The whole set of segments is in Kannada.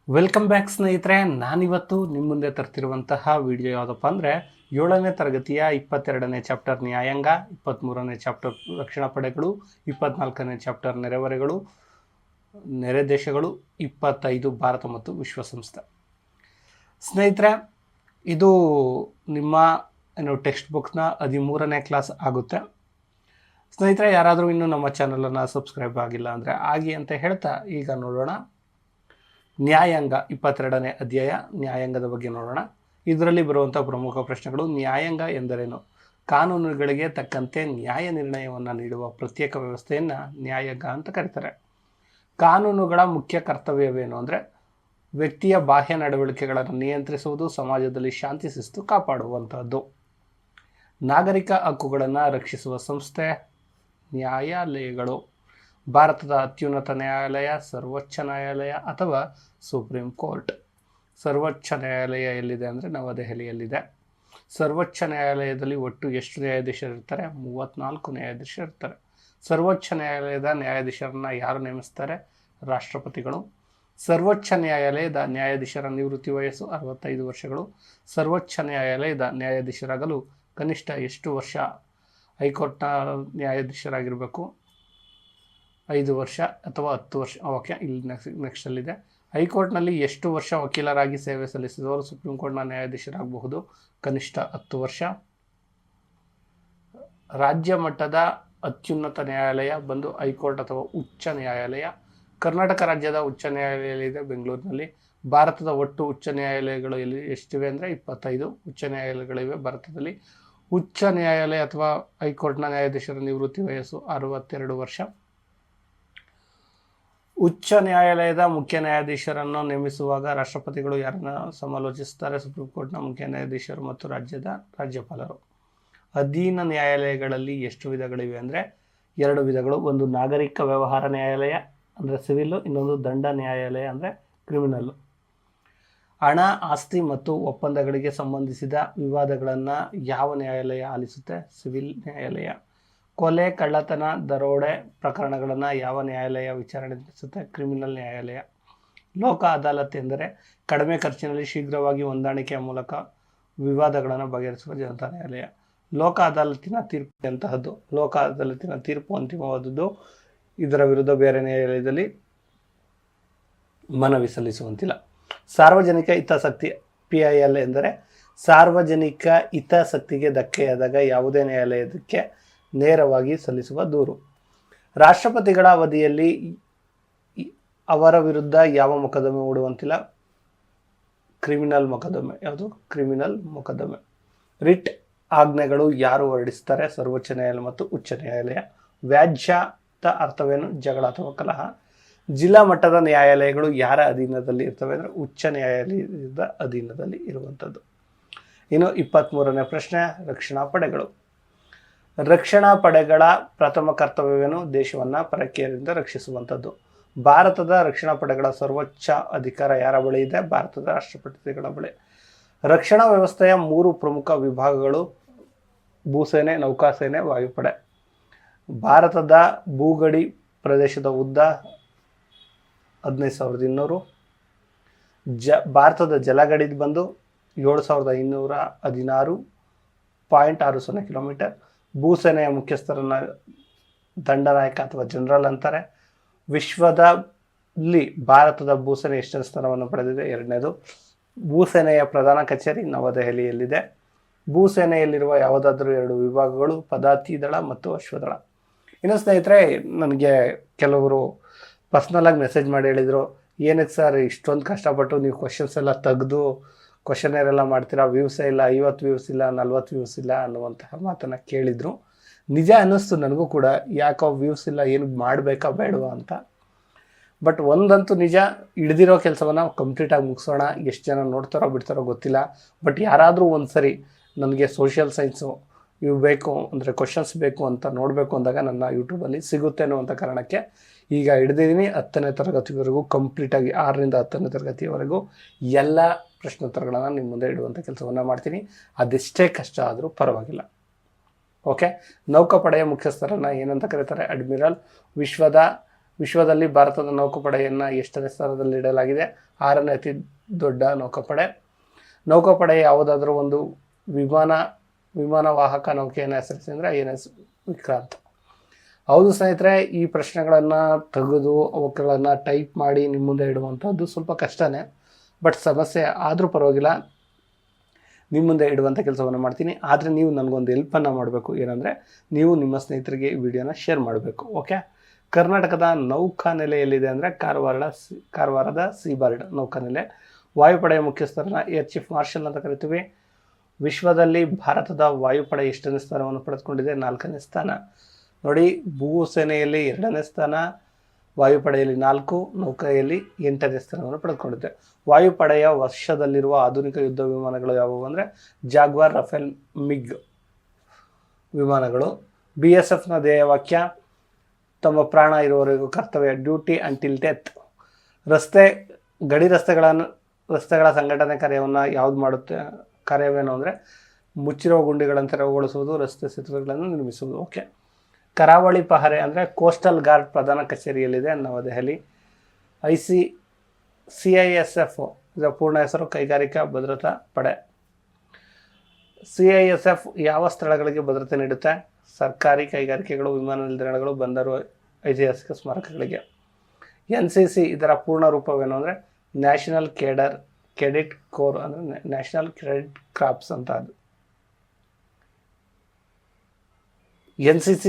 ವೆಲ್ಕಮ್ ಬ್ಯಾಕ್ ಸ್ನೇಹಿತರೆ. ನಾನಿವತ್ತು ನಿಮ್ಮ ಮುಂದೆ ತರ್ತಿರುವಂತಹ ವಿಡಿಯೋ ಯಾವುದಪ್ಪ ಅಂದರೆ 7ನೇ ತರಗತಿಯ 22ನೇ ಚಾಪ್ಟರ್ ನ್ಯಾಯಾಂಗ, 23ನೇ ಚಾಪ್ಟರ್ ರಕ್ಷಣಾ ಪಡೆಗಳು, 24ನೇ ಚಾಪ್ಟರ್ ನೆರೆಹೊರೆಗಳು, ನೆರೆ ದೇಶಗಳು, 25 ಭಾರತ ಮತ್ತು ವಿಶ್ವಸಂಸ್ಥೆ. ಸ್ನೇಹಿತರೆ, ಇದು ನಿಮ್ಮ ಟೆಕ್ಸ್ಟ್ ಬುಕ್ನ 13ನೇ ಕ್ಲಾಸ್ ಆಗುತ್ತೆ. ಸ್ನೇಹಿತರೆ, ಯಾರಾದರೂ ಇನ್ನೂ ನಮ್ಮ ಚಾನಲನ್ನು ಸಬ್ಸ್ಕ್ರೈಬ್ ಆಗಿಲ್ಲ ಅಂದರೆ ಆಗಿ ಅಂತ ಹೇಳ್ತಾ ಈಗ ನೋಡೋಣ. ನ್ಯಾಯಾಂಗ 22ನೇ ಅಧ್ಯಾಯ ನ್ಯಾಯಾಂಗದ ಬಗ್ಗೆ ನೋಡೋಣ. ಇದರಲ್ಲಿ ಬರುವಂಥ ಪ್ರಮುಖ ಪ್ರಶ್ನೆಗಳು: ನ್ಯಾಯಾಂಗ ಎಂದರೇನು? ಕಾನೂನುಗಳಿಗೆ ತಕ್ಕಂತೆ ನ್ಯಾಯ ನಿರ್ಣಯವನ್ನು ನೀಡುವ ಪ್ರತ್ಯೇಕ ವ್ಯವಸ್ಥೆಯನ್ನು ನ್ಯಾಯಾಂಗ ಅಂತ ಕರೀತಾರೆ. ಕಾನೂನುಗಳ ಮುಖ್ಯ ಕರ್ತವ್ಯವೇನು ಅಂದರೆ ವ್ಯಕ್ತಿಯ ಬಾಹ್ಯ ನಡವಳಿಕೆಗಳನ್ನು ನಿಯಂತ್ರಿಸುವುದು, ಸಮಾಜದಲ್ಲಿ ಶಾಂತಿ ಶಿಸ್ತು ಕಾಪಾಡುವಂಥದ್ದು. ನಾಗರಿಕ ಹಕ್ಕುಗಳನ್ನು ರಕ್ಷಿಸುವ ಸಂಸ್ಥೆ ನ್ಯಾಯಾಲಯಗಳು. ಭಾರತದ ಅತ್ಯುನ್ನತ ನ್ಯಾಯಾಲಯ ಸರ್ವೋಚ್ಚ ನ್ಯಾಯಾಲಯ ಅಥವಾ ಸುಪ್ರೀಂ ಕೋರ್ಟ್. ಸರ್ವೋಚ್ಚ ನ್ಯಾಯಾಲಯ ಎಲ್ಲಿದೆ ಅಂದರೆ ನವದೆಹಲಿಯಲ್ಲಿದೆ. ಸರ್ವೋಚ್ಚ ನ್ಯಾಯಾಲಯದಲ್ಲಿ ಒಟ್ಟು ಎಷ್ಟು ನ್ಯಾಯಾಧೀಶರಿರ್ತಾರೆ? 34 ನ್ಯಾಯಾಧೀಶರಿರ್ತಾರೆ. ಸರ್ವೋಚ್ಚ ನ್ಯಾಯಾಲಯದ ನ್ಯಾಯಾಧೀಶರನ್ನು ಯಾರು ನೇಮಿಸ್ತಾರೆ? ರಾಷ್ಟ್ರಪತಿಗಳು. ಸರ್ವೋಚ್ಚ ನ್ಯಾಯಾಲಯದ ನ್ಯಾಯಾಧೀಶರ ನಿವೃತ್ತಿ ವಯಸ್ಸು 65 ವರ್ಷಗಳು. ಸರ್ವೋಚ್ಚ ನ್ಯಾಯಾಲಯದ ನ್ಯಾಯಾಧೀಶರಾಗಲು ಕನಿಷ್ಠ ಎಷ್ಟು ವರ್ಷ? ಹೈಕೋರ್ಟ್ನ ನ್ಯಾಯಾಧೀಶರಾಗಿರಬೇಕು 5 ವರ್ಷ ಅಥವಾ 10 ವರ್ಷ. ಓಕೆ, ಇಲ್ಲಿ ನೆಕ್ಸ್ಟಲ್ಲಿದೆ. ಹೈಕೋರ್ಟ್ನಲ್ಲಿ ಎಷ್ಟು ವರ್ಷ ವಕೀಲರಾಗಿ ಸೇವೆ ಸಲ್ಲಿಸಿದವರು ಸುಪ್ರೀಂ ಕೋರ್ಟ್ನ ನ್ಯಾಯಾಧೀಶರಾಗಬಹುದು? ಕನಿಷ್ಠ 10 ವರ್ಷ. ರಾಜ್ಯ ಮಟ್ಟದ ಅತ್ಯುನ್ನತ ನ್ಯಾಯಾಲಯ ಬಂದು ಹೈಕೋರ್ಟ್ ಅಥವಾ ಉಚ್ಚ ನ್ಯಾಯಾಲಯ. ಕರ್ನಾಟಕ ರಾಜ್ಯದ ಉಚ್ಚ ನ್ಯಾಯಾಲಯ ಇದೆ ಬೆಂಗಳೂರಿನಲ್ಲಿ. ಭಾರತದ ಒಟ್ಟು ಉಚ್ಚ ನ್ಯಾಯಾಲಯಗಳು ಎಷ್ಟಿವೆ ಅಂದರೆ 25 ಉಚ್ಚ ನ್ಯಾಯಾಲಯಗಳಿವೆ ಭಾರತದಲ್ಲಿ. ಉಚ್ಚ ನ್ಯಾಯಾಲಯ ಅಥವಾ ಹೈಕೋರ್ಟ್ನ ನ್ಯಾಯಾಧೀಶರ ನಿವೃತ್ತಿ ವಯಸ್ಸು 62 ವರ್ಷ. ಉಚ್ಚ ನ್ಯಾಯಾಲಯದ ಮುಖ್ಯ ನ್ಯಾಯಾಧೀಶರನ್ನು ನೇಮಿಸುವಾಗ ರಾಷ್ಟ್ರಪತಿಗಳು ಯಾರನ್ನ ಸಮಾಲೋಚಿಸುತ್ತಾರೆ? ಸುಪ್ರೀಂ ಕೋರ್ಟ್ನ ಮುಖ್ಯ ನ್ಯಾಯಾಧೀಶರು ಮತ್ತು ರಾಜ್ಯದ ರಾಜ್ಯಪಾಲರು. ಅಧೀನ ನ್ಯಾಯಾಲಯಗಳಲ್ಲಿ ಎಷ್ಟು ವಿಧಗಳಿವೆ ಅಂದರೆ 2 ವಿಧಗಳು. ಒಂದು ನಾಗರಿಕ ವ್ಯವಹಾರ ನ್ಯಾಯಾಲಯ ಅಂದರೆ ಸಿವಿಲ್ಲು, ಇನ್ನೊಂದು ದಂಡ ನ್ಯಾಯಾಲಯ ಅಂದರೆ ಕ್ರಿಮಿನಲ್ಲು. ಹಣ, ಆಸ್ತಿ ಮತ್ತು ಒಪ್ಪಂದಗಳಿಗೆ ಸಂಬಂಧಿಸಿದ ವಿವಾದಗಳನ್ನು ಯಾವ ನ್ಯಾಯಾಲಯ ಆಲಿಸುತ್ತೆ? ಸಿವಿಲ್ ನ್ಯಾಯಾಲಯ. ಕೊಲೆ, ಕಳ್ಳತನ, ದರೋಡೆ ಪ್ರಕರಣಗಳನ್ನು ಯಾವ ನ್ಯಾಯಾಲಯ ವಿಚಾರಣೆ ನಡೆಸುತ್ತೆ? ಕ್ರಿಮಿನಲ್ ನ್ಯಾಯಾಲಯ. ಲೋಕ ಅದಾಲತ್ ಎಂದರೆ ಕಡಿಮೆ ಖರ್ಚಿನಲ್ಲಿ ಶೀಘ್ರವಾಗಿ ಹೊಂದಾಣಿಕೆಯ ಮೂಲಕ ವಿವಾದಗಳನ್ನು ಬಗೆಹರಿಸುವ ಜನತಾ ನ್ಯಾಯಾಲಯ. ಲೋಕ ಅದಾಲತಿನ ತೀರ್ಪು ಎಂತಹದ್ದು? ಲೋಕ ಅದಾಲತಿನ ತೀರ್ಪು ಅಂತಿಮವಾದದ್ದು. ಇದರ ವಿರುದ್ಧ ಬೇರೆ ನ್ಯಾಯಾಲಯದಲ್ಲಿ ಮನವಿ ಸಲ್ಲಿಸುವಂತಿಲ್ಲ. ಸಾರ್ವಜನಿಕ ಹಿತಾಸಕ್ತಿ PIL ಎಂದರೆ ಸಾರ್ವಜನಿಕ ಹಿತಾಸಕ್ತಿಗೆ ಧಕ್ಕೆಯಾದಾಗ ಯಾವುದೇ ನ್ಯಾಯಾಲಯಕ್ಕೆ ನೇರವಾಗಿ ಸಲ್ಲಿಸುವ ದೂರು. ರಾಷ್ಟ್ರಪತಿಗಳ ಅವಧಿಯಲ್ಲಿ ಅವರ ವಿರುದ್ಧ ಯಾವ ಮೊಕದ್ದಮೆ ಹೂಡುವಂತಿಲ್ಲ? ಕ್ರಿಮಿನಲ್ ಮೊಕದ್ದಮೆ. ಯಾವುದು? ಕ್ರಿಮಿನಲ್ ಮೊಕದ್ದಮೆ. ರಿಟ್ ಆಜ್ಞೆಗಳು ಯಾರು ಹೊರಡಿಸ್ತಾರೆ? ಸರ್ವೋಚ್ಚ ನ್ಯಾಯಾಲಯ ಮತ್ತು ಉಚ್ಚ ನ್ಯಾಯಾಲಯ. ವ್ಯಾಜ್ಯದ ಅರ್ಥವೇನು? ಜಗಳ ಅಥವಾ ಕಲಹ. ಜಿಲ್ಲಾ ಮಟ್ಟದ ನ್ಯಾಯಾಲಯಗಳು ಯಾರ ಅಧೀನದಲ್ಲಿ ಇರ್ತವೆ ಅಂದರೆ ಉಚ್ಚ ನ್ಯಾಯಾಲಯದ ಅಧೀನದಲ್ಲಿ ಇರುವಂಥದ್ದು. ಇನ್ನು 23ನೇ ಪ್ರಶ್ನೆ: ರಕ್ಷಣಾ ಪಡೆಗಳು. ರಕ್ಷಣಾ ಪಡೆಗಳ ಪ್ರಥಮ ಕರ್ತವ್ಯವೇನು? ದೇಶವನ್ನು ಪರಕೀಯರಿಂದ ರಕ್ಷಿಸುವಂಥದ್ದು. ಭಾರತದ ರಕ್ಷಣಾ ಪಡೆಗಳ ಸರ್ವೋಚ್ಚ ಅಧಿಕಾರ ಯಾರ ಬಳಿ ಇದೆ? ಭಾರತದ ರಾಷ್ಟ್ರಪತಿಗಳ ಬಳಿ. ರಕ್ಷಣಾ ವ್ಯವಸ್ಥೆಯ 3 ಪ್ರಮುಖ ವಿಭಾಗಗಳು: ಭೂಸೇನೆ, ನೌಕಾಸೇನೆ, ವಾಯುಪಡೆ. ಭಾರತದ ಭೂಗಡಿ ಪ್ರದೇಶದ ಉದ್ದ 15,200. ಭಾರತದ ಜಲಗಡಿ ಬಂದು 7,516.60 ಕಿಲೋಮೀಟರ್. ಭೂಸೇನೆಯ ಮುಖ್ಯಸ್ಥರನ್ನು ದಂಡನಾಯಕ ಅಥವಾ ಜನರಲ್ ಅಂತಾರೆ. ವಿಶ್ವದಲ್ಲಿ ಭಾರತದ ಭೂಸೇನೆ ಎಷ್ಟನೇ ಸ್ಥಾನವನ್ನು ಪಡೆದಿದೆ? 2ನೇದು. ಭೂಸೇನೆಯ ಪ್ರಧಾನ ಕಚೇರಿ ನವದೆಹಲಿಯಲ್ಲಿದೆ. ಭೂಸೇನೆಯಲ್ಲಿರುವ ಯಾವುದಾದ್ರೂ 2 ವಿಭಾಗಗಳು: ಪದಾತಿ ದಳ ಮತ್ತು ಅಶ್ವದಳ. ಇನ್ನು ಸ್ನೇಹಿತರೆ, ನನಗೆ ಕೆಲವರು ಪರ್ಸ್ನಲಾಗಿ ಮೆಸೇಜ್ ಮಾಡಿ ಹೇಳಿದರು, ಏನಕ್ಕೆ ಸರ್ ಇಷ್ಟೊಂದು ಕಷ್ಟಪಟ್ಟು ನೀವು ಕ್ವಶನ್ಸ್ ಎಲ್ಲ ತೆಗೆದು ಕ್ವಶನೇರ್ ಎಲ್ಲ ಮಾಡ್ತೀರಾ, ವ್ಯೂಸೇ ಇಲ್ಲ, 50 ವ್ಯೂಸ್ ಇಲ್ಲ, 40 ವ್ಯೂಸ್ ಇಲ್ಲ ಅನ್ನುವಂತಹ ಮಾತನ್ನು ಕೇಳಿದರು. ನಿಜ ಅನ್ನಿಸ್ತು ನನಗೂ ಕೂಡ, ಯಾಕೋ ವ್ಯೂಸ್ ಇಲ್ಲ, ಏನು ಮಾಡಬೇಕಾ ಬೇಡವಾ ಅಂತ. ಬಟ್ ಒಂದಂತೂ ನಿಜ, ಹಿಡ್ದಿರೋ ಕೆಲಸವನ್ನು ಕಂಪ್ಲೀಟಾಗಿ ಮುಗಿಸೋಣ. ಎಷ್ಟು ಜನ ನೋಡ್ತಾರೋ ಬಿಡ್ತಾರೋ ಗೊತ್ತಿಲ್ಲ. ಬಟ್ ಯಾರಾದರೂ ಒಂದು ಸರಿ ನನಗೆ ಸೋಷಿಯಲ್ ಸೈನ್ಸು ಇವು ಬೇಕು ಅಂದರೆ ಕ್ವಶನ್ಸ್ ಬೇಕು ಅಂತ ನೋಡಬೇಕು ಅಂದಾಗ ನನ್ನ ಯೂಟ್ಯೂಬಲ್ಲಿ ಸಿಗುತ್ತೆ ಅನ್ನುವಂಥ ಕಾರಣಕ್ಕೆ ಈಗ ಹಿಡ್ದಿದ್ದೀನಿ. 10ನೇ ತರಗತಿವರೆಗೂ ಕಂಪ್ಲೀಟಾಗಿ 6ರಿಂದ 10ನೇ ತರಗತಿಯವರೆಗೂ ಎಲ್ಲ ಪ್ರಶ್ನೋತ್ತರಗಳನ್ನು ನಿಮ್ಮ ಮುಂದೆ ಇಡುವಂಥ ಕೆಲಸವನ್ನು ಮಾಡ್ತೀನಿ. ಅದೆಷ್ಟೇ ಕಷ್ಟ ಆದರೂ ಪರವಾಗಿಲ್ಲ. ಓಕೆ. ನೌಕಾಪಡೆಯ ಮುಖ್ಯಸ್ಥರನ್ನು ಏನಂತ ಕರೀತಾರೆ? ಅಡ್ಮಿರಲ್. ವಿಶ್ವದ ವಿಶ್ವದಲ್ಲಿ ಭಾರತದ ನೌಕಾಪಡೆಯನ್ನು ಎಷ್ಟನೇ ಸ್ಥಾನದಲ್ಲಿ ಇಡಲಾಗಿದೆ? 6ನೇ ಅತಿ ದೊಡ್ಡ ನೌಕಾಪಡೆ. ನೌಕಾಪಡೆ ಯಾವುದಾದ್ರೂ ಒಂದು ವಿಮಾನ ವಾಹಕ ನೌಕೆಯನ್ನು ಹೆಸರಿಸಿ ಅಂದರೆ INS ವಿಕ್ರಾಂತ್. ಹೌದು ಸ್ನೇಹಿತರೆ, ಈ ಪ್ರಶ್ನೆಗಳನ್ನು ತೆಗೆದು ಅವುಗಳನ್ನು ಟೈಪ್ ಮಾಡಿ ನಿಮ್ಮ ಮುಂದೆ ಇಡುವಂಥದ್ದು ಸ್ವಲ್ಪ ಕಷ್ಟನೇ, ಬಟ್ ಸಮಸ್ಯೆ ಆದರೂ ಪರವಾಗಿಲ್ಲ, ನಿಮ್ಮ ಮುಂದೆ ಇಡುವಂಥ ಕೆಲಸವನ್ನು ಮಾಡ್ತೀನಿ. ಆದರೆ ನೀವು ನನಗೊಂದು ಹೆಲ್ಪನ್ನು ಮಾಡಬೇಕು. ಏನಂದರೆ, ನೀವು ನಿಮ್ಮ ಸ್ನೇಹಿತರಿಗೆ ಈ ವಿಡಿಯೋನ ಶೇರ್ ಮಾಡಬೇಕು. ಓಕೆ. ಕರ್ನಾಟಕದ ನೌಕಾನೆಲೆಯಲ್ಲಿದೆ ಅಂದರೆ ಕಾರವಾರದ ಸೀಬರ್ಡ್ ನೌಕಾನೆಲೆ. ವಾಯುಪಡೆಯ ಮುಖ್ಯಸ್ಥರನ್ನ ಏರ್ ಚೀಫ್ ಮಾರ್ಷಲ್ ಅಂತ ಕರಿತೀವಿ. ವಿಶ್ವದಲ್ಲಿ ಭಾರತದ ವಾಯುಪಡೆ ಎಷ್ಟನೇ ಸ್ಥಾನವನ್ನು ಪಡೆದುಕೊಂಡಿದೆ? 4ನೇ ಸ್ಥಾನ. ನೋಡಿ, ಭೂಸೇನೆಯಲ್ಲಿ 2ನೇ ಸ್ಥಾನ, ವಾಯುಪಡೆಯಲ್ಲಿ 4, ನೌಕೆಯಲ್ಲಿ 8ನೇ ಸ್ಥಾನವನ್ನು ಪಡೆದುಕೊಂಡಿದೆ. ವಾಯುಪಡೆಯ ವಶದಲ್ಲಿರುವ ಆಧುನಿಕ ಯುದ್ಧ ವಿಮಾನಗಳು ಯಾವುವು ಅಂದರೆ ಜಾಗ್ವಾರ್, ರಫೇಲ್, ಮಿಗ್ ವಿಮಾನಗಳು. BSFನ ಧ್ಯೇಯವಾಕ್ಯ ತಮ್ಮ ಪ್ರಾಣ ಇರುವವರೆಗೂ ಕರ್ತವ್ಯ, ಡ್ಯೂಟಿ ಅಂಟಿಲ್ ಡೆತ್. ಗಡಿ ರಸ್ತೆಗಳ ಸಂಘಟನೆ ಕಾರ್ಯವನ್ನು ಯಾವುದು ಮಾಡುತ್ತೆ? ಕಾರ್ಯವೇನು ಅಂದರೆ ಮುಚ್ಚಿರುವ ಗುಂಡಿಗಳನ್ನು ತೆರವುಗೊಳಿಸುವುದು, ರಸ್ತೆ ಸೇತುವೆಗಳನ್ನು ನಿರ್ಮಿಸುವುದು. ಓಕೆ. ಕರಾವಳಿ ಪಹರೆ ಅಂದರೆ ಕೋಸ್ಟಲ್ ಗಾರ್ಡ್ ಪ್ರಧಾನ ಕಚೇರಿಯಲ್ಲಿದೆ ನವದೆಹಲಿ. CISF ಇದರ ಪೂರ್ಣ ಹೆಸರು ಕೈಗಾರಿಕಾ ಭದ್ರತಾ ಪಡೆ. CISF ಯಾವ ಸ್ಥಳಗಳಿಗೆ ಭದ್ರತೆ ನೀಡುತ್ತೆ? ಸರ್ಕಾರಿ ಕೈಗಾರಿಕೆಗಳು, ವಿಮಾನ ನಿಲ್ದಾಣಗಳು, ಬಂದರು, ಐತಿಹಾಸಿಕ ಸ್ಮಾರಕಗಳಿಗೆ. NCC ಇದರ ಪೂರ್ಣ ರೂಪವೇನು ಅಂದರೆ ನ್ಯಾಷನಲ್ ಕೆಡೆಟ್ ಕೋರ್, ಅಂದರೆ ನ್ಯಾಷನಲ್ ಕೆಡೆಟ್ ಕ್ರಾಪ್ಸ್ ಅಂತ. ಅದು NCC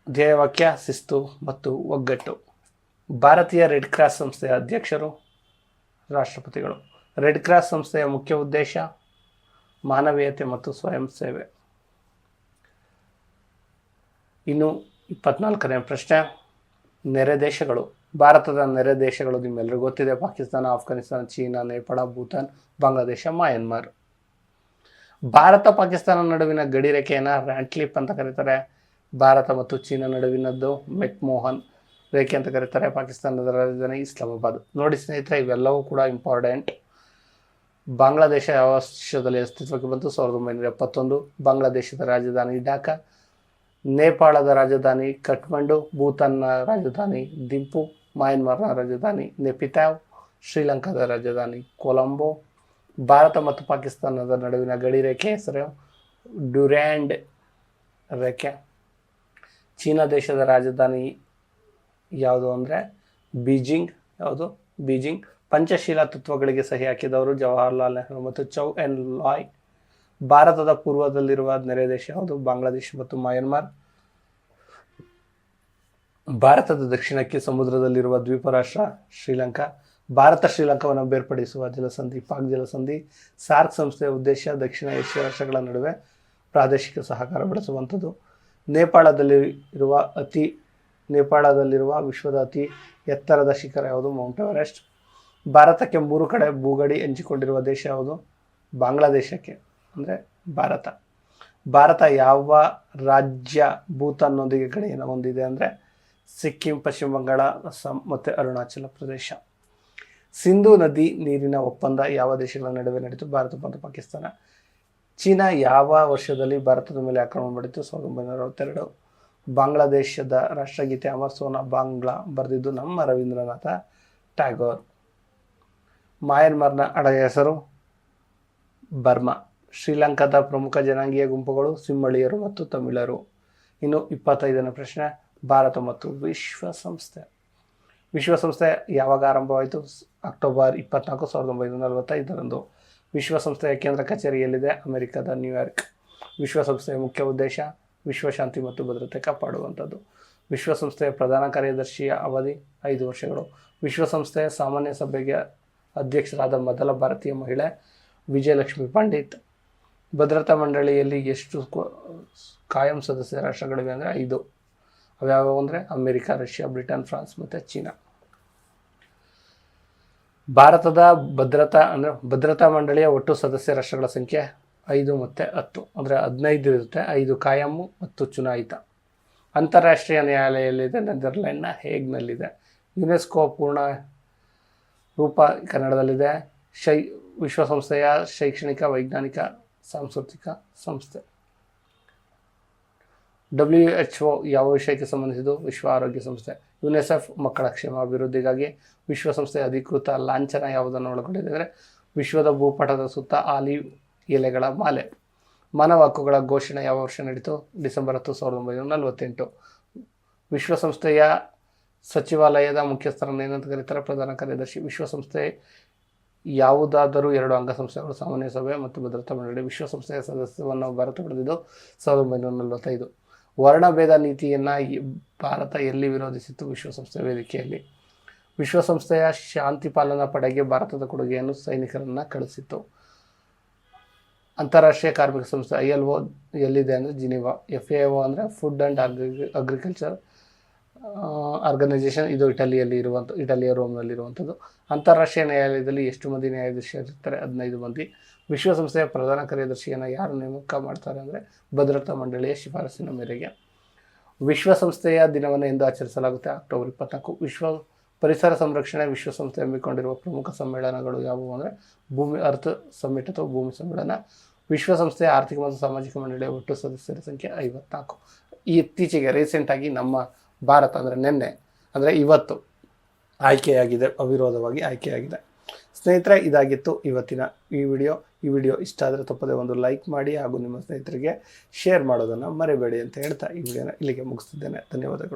ಧ್ಯೇಯವಾಕ್ಯ ಶಿಸ್ತು ಮತ್ತು ಒಗ್ಗಟ್ಟು. ಭಾರತೀಯ ರೆಡ್ ಕ್ರಾಸ್ ಸಂಸ್ಥೆಯ ಅಧ್ಯಕ್ಷರು ರಾಷ್ಟ್ರಪತಿಗಳು. ರೆಡ್ ಕ್ರಾಸ್ ಸಂಸ್ಥೆಯ ಮುಖ್ಯ ಉದ್ದೇಶ ಮಾನವೀಯತೆ ಮತ್ತು ಸ್ವಯಂ ಸೇವೆ. ಇನ್ನು 24ನೇ ಪ್ರಶ್ನೆ, ನೆರೆ ದೇಶಗಳು. ಭಾರತದ ನೆರೆ ದೇಶಗಳು ನಿಮ್ಮೆಲ್ಲರಿಗೂ ಗೊತ್ತಿದೆ: ಪಾಕಿಸ್ತಾನ, ಆಫ್ಘಾನಿಸ್ತಾನ, ಚೀನಾ, ನೇಪಾಳ, ಭೂತಾನ್, ಬಾಂಗ್ಲಾದೇಶ, ಮಯನ್ಮಾರ್. ಭಾರತ ಪಾಕಿಸ್ತಾನ ನಡುವಿನ ಗಡಿ ರೇಖೆಯನ್ನು ರ್ಯಾಂಟ್ಲಿಪ್ ಅಂತ ಕರೀತಾರೆ. ಭಾರತ ಮತ್ತು ಚೀನಾ ನಡುವಿನದ್ದು ಮೆಕ್ಮೋಹನ್ ರೇಖೆ ಅಂತ ಕರೀತಾರೆ. ಪಾಕಿಸ್ತಾನದ ರಾಜಧಾನಿ ಇಸ್ಲಾಮಾಬಾದ್. ನೋಡಿ ಸ್ನೇಹಿತರೆ, ಇವೆಲ್ಲವೂ ಕೂಡ ಇಂಪಾರ್ಟೆಂಟ್. ಬಾಂಗ್ಲಾದೇಶ ಯಾವ ವರ್ಷದಲ್ಲಿ ಅಸ್ತಿತ್ವಕ್ಕೆ ಬಂತು? 1971. ಬಾಂಗ್ಲಾದೇಶದ ರಾಜಧಾನಿ ಢಾಕಾ. ನೇಪಾಳದ ರಾಜಧಾನಿ ಕಠ್ಮಂಡು. ಭೂತಾನ್ನ ರಾಜಧಾನಿ ದಿಂಪು. ಮಯನ್ಮಾರ್ನ ರಾಜಧಾನಿ ನೆಪಿತಾವ್. ಶ್ರೀಲಂಕಾದ ರಾಜಧಾನಿ ಕೊಲಂಬೋ. ಭಾರತ ಮತ್ತು ಪಾಕಿಸ್ತಾನದ ನಡುವಿನ ಗಡಿ ರೇಖೆ ಹೆಸರು ಡ್ಯೂರ್ಯಾಂಡ್ ರೇಖೆ. ಚೀನಾ ದೇಶದ ರಾಜಧಾನಿ ಯಾವುದು ಅಂದರೆ ಬೀಜಿಂಗ್. ಪಂಚಶೀಲ ತತ್ವಗಳಿಗೆ ಸಹಿ ಹಾಕಿದವರು ಜವಾಹರ್ಲಾಲ್ ನೆಹರು ಮತ್ತು ಚೌ ಎನ್ ಲಾಯ್. ಭಾರತದ ಪೂರ್ವದಲ್ಲಿರುವ ನೆರೆ ದೇಶ ಯಾವುದು? ಬಾಂಗ್ಲಾದೇಶ ಮತ್ತು ಮಯನ್ಮಾರ್. ಭಾರತದ ದಕ್ಷಿಣಕ್ಕೆ ಸಮುದ್ರದಲ್ಲಿರುವ ದ್ವೀಪ ರಾಷ್ಟ್ರ ಶ್ರೀಲಂಕಾ. ಭಾರತ ಶ್ರೀಲಂಕಾವನ್ನು ಬೇರ್ಪಡಿಸುವ ಜಲಸಂಧಿ ಪಾಕ್ ಜಲಸಂಧಿ. ಸಾರ್ಕ್ ಸಂಸ್ಥೆಯ ಉದ್ದೇಶ ದಕ್ಷಿಣ ಏಷ್ಯಾ ರಾಷ್ಟ್ರಗಳ ನಡುವೆ ಪ್ರಾದೇಶಿಕ ಸಹಕಾರ ಬೆಳೆಸುವಂಥದ್ದು. ನೇಪಾಳದಲ್ಲಿರುವ ವಿಶ್ವದ ಅತಿ ಎತ್ತರದ ಶಿಖರ ಯಾವುದು? Mount Everest. ಭಾರತಕ್ಕೆ 3 ಕಡೆ ಭೂಗಡಿ ಹಂಚಿಕೊಂಡಿರುವ ದೇಶ ಯಾವುದು? ಬಾಂಗ್ಲಾದೇಶಕ್ಕೆ ಅಂದರೆ ಭಾರತ ಯಾವ ರಾಜ್ಯ ಭೂತಾನ್ನೊಂದಿಗೆ ಗಡಿಯನ್ನು ಹೊಂದಿದೆ ಅಂದರೆ ಸಿಕ್ಕಿಂ, ಪಶ್ಚಿಮ ಬಂಗಾಳ, ಅಸ್ಸಾಂ ಮತ್ತು ಅರುಣಾಚಲ ಪ್ರದೇಶ. ಸಿಂಧೂ ನದಿ ನೀರಿನ ಒಪ್ಪಂದ ಯಾವ ದೇಶಗಳ ನಡುವೆ ನಡೆಯಿತು? ಭಾರತ ಮತ್ತು ಪಾಕಿಸ್ತಾನ. ಚೀನಾ ಯಾವ ವರ್ಷದಲ್ಲಿ ಭಾರತದ ಮೇಲೆ ಆಕ್ರಮಣ ಮಾಡಿತು? 1962. ಬಾಂಗ್ಲಾದೇಶದ ರಾಷ್ಟ್ರಗೀತೆ ಅಮರ್ ಸೋನಾ ಬಾಂಗ್ಲಾ ಬರೆದಿದ್ದು ನಮ್ಮ ರವೀಂದ್ರನಾಥ ಟ್ಯಾಗೋರ್. ಮಯನ್ಮಾರ್ನ ಅಡಗ ಹೆಸರು ಬರ್ಮಾ. ಶ್ರೀಲಂಕಾದ ಪ್ರಮುಖ ಜನಾಂಗೀಯ ಗುಂಪುಗಳು ಸಿಂಹಳೀಯರು ಮತ್ತು ತಮಿಳರು. ಇನ್ನು 25ನೇ ಪ್ರಶ್ನೆ, ಭಾರತ ಮತ್ತು ವಿಶ್ವಸಂಸ್ಥೆ ಯಾವಾಗ ಆರಂಭವಾಯಿತು? ಅಕ್ಟೋಬರ್ 24, 1945ರಂದು. ವಿಶ್ವಸಂಸ್ಥೆಯ ಕೇಂದ್ರ ಕಚೇರಿಯಲ್ಲಿದೆ ಅಮೆರಿಕದ ನ್ಯೂಯಾರ್ಕ್. ವಿಶ್ವಸಂಸ್ಥೆಯ ಮುಖ್ಯ ಉದ್ದೇಶ ವಿಶ್ವಶಾಂತಿ ಮತ್ತು ಭದ್ರತೆ ಕಾಪಾಡುವಂಥದ್ದು. ವಿಶ್ವಸಂಸ್ಥೆಯ ಪ್ರಧಾನ ಕಾರ್ಯದರ್ಶಿಯ ಅವಧಿ 5 ವರ್ಷಗಳು. ವಿಶ್ವಸಂಸ್ಥೆಯ ಸಾಮಾನ್ಯ ಸಭೆಗೆ ಅಧ್ಯಕ್ಷರಾದ ಮೊದಲ ಭಾರತೀಯ ಮಹಿಳೆ ವಿಜಯಲಕ್ಷ್ಮಿ ಪಂಡಿತ್. ಭದ್ರತಾ ಮಂಡಳಿಯಲ್ಲಿ ಎಷ್ಟು ಕಾಯಂ ಸದಸ್ಯ ರಾಷ್ಟ್ರಗಳಿವೆ ಅಂದರೆ 5. ಅವ್ಯಾವು ಅಂದರೆ ಅಮೆರಿಕ, ರಷ್ಯಾ, ಬ್ರಿಟನ್, ಫ್ರಾನ್ಸ್ ಮತ್ತು ಚೀನಾ. ಭಾರತದ ಭದ್ರತಾ ಮಂಡಳಿಯ ಒಟ್ಟು ಸದಸ್ಯ ರಾಷ್ಟ್ರಗಳ ಸಂಖ್ಯೆ 5 ಮತ್ತು 10 ಅಂದರೆ 15 ಇರುತ್ತೆ. 5 ಕಾಯಮ್ಮು ಮತ್ತು ಚುನಾಯಿತ. ಅಂತಾರಾಷ್ಟ್ರೀಯ ನ್ಯಾಯಾಲಯದಲ್ಲಿದೆ ನೆದರ್ಲ್ಯಾಂಡ್ನ ಹೇಗ್ನಲ್ಲಿದೆ. ಯುನೆಸ್ಕೋ ಪೂರ್ಣ ರೂಪ ಕನ್ನಡದಲ್ಲಿದೆ. ವಿಶ್ವಸಂಸ್ಥೆಯ ಶೈಕ್ಷಣಿಕ, ವೈಜ್ಞಾನಿಕ, ಸಾಂಸ್ಕೃತಿಕ ಸಂಸ್ಥೆ. WHO ಯಾವ ವಿಷಯಕ್ಕೆ ಸಂಬಂಧಿಸಿದ್ದು? ವಿಶ್ವ ಆರೋಗ್ಯ ಸಂಸ್ಥೆ. ಯುನೆಸೆಫ್ ಮಕ್ಕಳ ಕ್ಷೇಮ ಅಭಿವೃದ್ಧಿಗಾಗಿ. ವಿಶ್ವಸಂಸ್ಥೆಯ ಅಧಿಕೃತ ಲಾಂಛನ ಯಾವುದನ್ನು ಒಳಗೊಂಡಿದೆ ಅಂದರೆ ವಿಶ್ವದ ಭೂಪಟದ ಸುತ್ತ ಆಲಿವ್ ಎಲೆಗಳ ಮಾಲೆ. ಮಾನವ ಹಕ್ಕುಗಳ ಘೋಷಣೆ ಯಾವ ವರ್ಷ ನಡೀತು? ಡಿಸೆಂಬರ್ 10, 1948. ವಿಶ್ವಸಂಸ್ಥೆಯ ಸಚಿವಾಲಯದ ಮುಖ್ಯಸ್ಥರನ್ನು ಏನಂತ ಕರೀತಾರೆ? ಪ್ರಧಾನ ಕಾರ್ಯದರ್ಶಿ. ವಿಶ್ವಸಂಸ್ಥೆ ಯಾವುದಾದರೂ 2 ಅಂಗಸಂಸ್ಥೆಗಳು, ಸಾಮಾನ್ಯ ಸಭೆ ಮತ್ತು ಭದ್ರತಾ ಮಂಡಳಿ. ವಿಶ್ವಸಂಸ್ಥೆಯ ಸದಸ್ಯವನ್ನು ಭಾರತ ಪಡೆದಿದ್ದು 1945. ವರ್ಣಭೇದ ನೀತಿಯನ್ನು ಭಾರತ ಎಲ್ಲಿ ವಿರೋಧಿಸಿತ್ತು? ವಿಶ್ವಸಂಸ್ಥೆಯ ವೇದಿಕೆಯಲ್ಲಿ. ವಿಶ್ವಸಂಸ್ಥೆಯ ಶಾಂತಿ ಪಾಲನಾ ಪಡೆಗೆ ಭಾರತದ ಕೊಡುಗೆಯನ್ನು ಸೈನಿಕರನ್ನು ಕಳಿಸಿತ್ತು. ಅಂತಾರಾಷ್ಟ್ರೀಯ ಕಾರ್ಮಿಕ ಸಂಸ್ಥೆ ILO ಎಲ್ಲಿದೆ ಅಂದರೆ ಜಿನಿವಾ. FAO ಅಂದರೆ ಫುಡ್ ಆ್ಯಂಡ್ ಅಗ್ರಿಕಲ್ಚರ್ ಆರ್ಗನೈಸೇಷನ್. ಇದು ಇಟಲಿಯ ರೋಮ್ನಲ್ಲಿರುವಂಥದ್ದು. ಅಂತಾರಾಷ್ಟ್ರೀಯ ನ್ಯಾಯಾಲಯದಲ್ಲಿ ಎಷ್ಟು ಮಂದಿ ನ್ಯಾಯಾಧೀಶರಿರ್ತಾರೆ? 15 ಮಂದಿ. ವಿಶ್ವಸಂಸ್ಥೆಯ ಪ್ರಧಾನ ಕಾರ್ಯದರ್ಶಿಯನ್ನು ಯಾರು ನೇಮಕ ಮಾಡ್ತಾರೆ ಅಂದರೆ ಭದ್ರತಾ ಮಂಡಳಿಯ ಶಿಫಾರಸಿನ ಮೇರೆಗೆ. ವಿಶ್ವಸಂಸ್ಥೆಯ ದಿನವನ್ನು ಎಂದು ಆಚರಿಸಲಾಗುತ್ತೆ? ಅಕ್ಟೋಬರ್ 24. ವಿಶ್ವ ಪರಿಸರ ಸಂರಕ್ಷಣೆ ವಿಶ್ವಸಂಸ್ಥೆ ಹಮ್ಮಿಕೊಂಡಿರುವ ಪ್ರಮುಖ ಸಮ್ಮೇಳನಗಳು ಯಾವುವು ಅಂದರೆ ಅರ್ತ್ ಸಮ್ಮಿಟ್ ಅಥವಾ ಭೂಮಿ ಸಮ್ಮೇಳನ. ವಿಶ್ವಸಂಸ್ಥೆಯ ಆರ್ಥಿಕ ಮತ್ತು ಸಾಮಾಜಿಕ ಮಂಡಳಿಯ ಒಟ್ಟು ಸದಸ್ಯರ ಸಂಖ್ಯೆ 54. ಇತ್ತೀಚೆಗೆ ರೀಸೆಂಟಾಗಿ ನಮ್ಮ ಭಾರತ ಅಂದರೆ ನಿನ್ನೆ ಅಂದರೆ ಇವತ್ತು ಆಯ್ಕೆಯಾಗಿದೆ, ಅವಿರೋಧವಾಗಿ ಆಯ್ಕೆಯಾಗಿದೆ. ಸ್ನೇಹಿತರೆ, ಇದಾಗಿತ್ತು ಇವತ್ತಿನ ಈ ವಿಡಿಯೋ ಇಷ್ಟ ಆದರೆ ತಪ್ಪದೆ ಒಂದು ಲೈಕ್ ಮಾಡಿ ಹಾಗೂ ನಿಮ್ಮ ಸ್ನೇಹಿತರಿಗೆ ಶೇರ್ ಮಾಡೋದನ್ನು ಮರಿಬೇಡಿ ಅಂತ ಹೇಳ್ತಾ ಈ ವಿಡಿಯೋನ ಇಲ್ಲಿಗೆ ಮುಗಿಸ್ತಿದ್ದೇನೆ. ಧನ್ಯವಾದಗಳು.